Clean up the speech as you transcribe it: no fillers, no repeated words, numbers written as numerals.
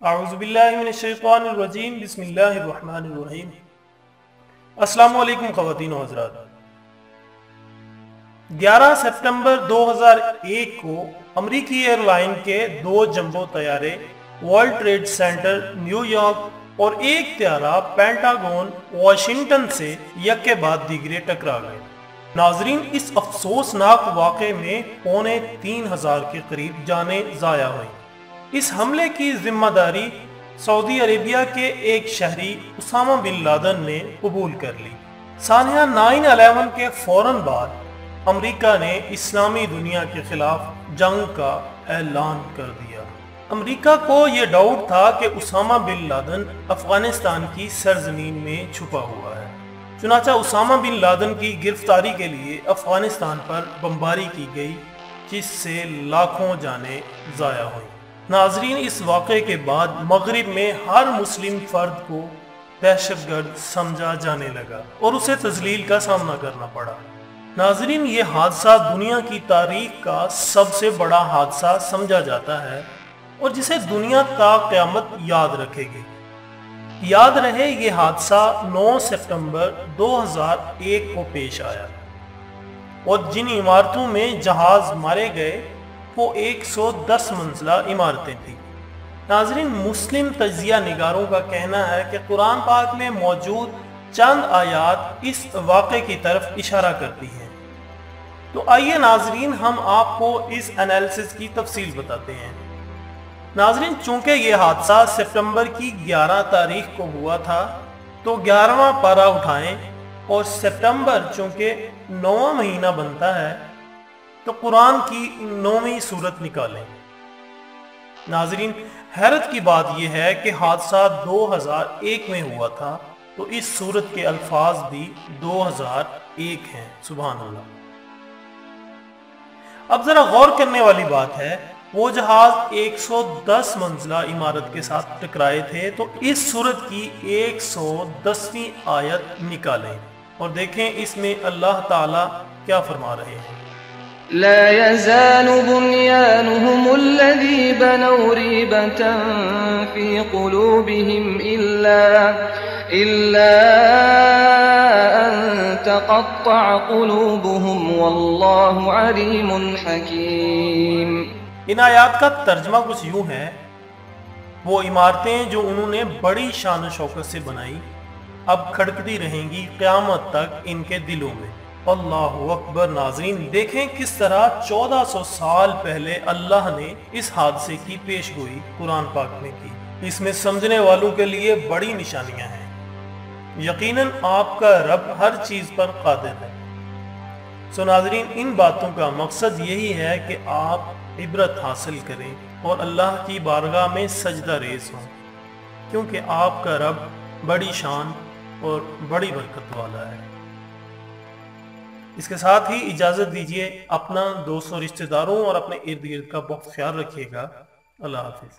اعوذ باللہ من الشیطان الرجیم، بسم اللہ الرحمن الرحیم۔ السلام علیکم خواتین و حضرات۔ 11 سپٹمبر 2001 کو امریکی ایئر لائن کے 2 جمبو طیارے world trade centre New York اور ایک طیارہ پینٹاگون واشنگٹن سے یک کے بعد دیگرے ٹکرا گئے۔ ناظرین، اس افسوسناک واقعے میں 3500 کے قریب جانیں ضائع ہوئیں۔ اس حملے کی ذمہ داری سعودی عربیہ کے ایک شہری اسامہ بن لادن نے قبول کر لی۔ سانحہ 9/11 کے فوراً بعد امریکہ نے اسلامی دنیا کے خلاف جنگ کا اعلان کر دیا۔ امریکہ کو یہ ڈاؤٹ تھا کہ اسامہ بن لادن افغانستان کی سرزمین میں چھپا ہوا ہے، چنانچہ اسامہ بن لادن کی گرفتاری کے لیے افغانستان پر بمباری کی گئی، جس سے لاکھوں جانیں ضائع ہوئیں۔ ناظرین، اس واقعے کے بعد مغرب میں ہر مسلم فرد کو دہشت گرد سمجھا جانے لگا اور اسے تذلیل کا سامنا کرنا پڑا۔ ناظرین، یہ حادثہ دنیا کی تاریخ کا سب سے بڑا حادثہ سمجھا جاتا ہے اور جسے دنیا تا قیامت یاد رکھے گی۔ یاد رہے، یہ حادثہ 9 سپٹمبر 2001 کو پیش آیا اور جن عمارتوں میں جہاز مارے گئے وہ 110 منزلہ عمارتیں تھیں۔ ناظرین، مسلم تجزیہ نگاروں کا کہنا ہے کہ قرآن پاک میں موجود چند آیات اس واقعے کی طرف اشارہ کرتی ہیں۔ تو آئیے ناظرین، ہم آپ کو اس انالیسس کی تفصیل بتاتے ہیں۔ ناظرین، چونکہ یہ حادثہ سپٹمبر کی 11 تاریخ کو ہوا تھا تو 11واں پارہ اٹھائیں اور سپٹمبر چونکہ 9واں مہینہ بنتا ہے تو قرآن کی 9ویں سورت نکالیں۔ ناظرین، حیرت کی بات یہ ہے کہ حادثہ 2001 میں ہوا تھا تو اس سورت کے الفاظ بھی 2001 ہیں۔ سبحان اللہ۔ اب ذرا غور کرنے والی بات ہے، وہ جہاز 110 منزلہ عمارت کے ساتھ ٹکرائے تھے تو اس سورت کی 110ویں آیت نکالیں اور دیکھیں اس میں اللہ تعالیٰ کیا فرما رہے ہیں۔ لا يزال بنيانهم الذي بنوا ريبة في قلوبهم إلا أن تقطع قلوبهم والله عليم حكيم۔ ان آیات کا ترجمہ کچھ یوں ہے، وہ عمارتیں جو انہوں نے بڑی شان و شوکت سے بنائی اب کھڑکتی رہیں گی قیامت تک ان کے دلوں میں۔ اللہ اکبر۔ ناظرین، دیکھیں کس طرح 1400 سال پہلے اللہ نے اس حادثے کی پیش گوئی قرآن پاک میں کی۔ اس میں سمجھنے والوں کے لیے بڑی نشانیاں ہیں۔ یقیناً آپ کا رب ہر چیز پر قادر ہے۔ سو ناظرین، ان باتوں کا مقصد یہی ہے کہ آپ عبرت حاصل کریں اور اللہ کی بارگاہ میں سجدہ ریز ہوں، کیونکہ آپ کا رب بڑی شان اور بڑی برکت والا ہے۔ اس کے ساتھ ہی اجازت دیجیے، اپنا دوستوں، رشتہ داروں اور اپنے ارد گرد کا بہت خیال رکھیے گا۔ اللہ حافظ۔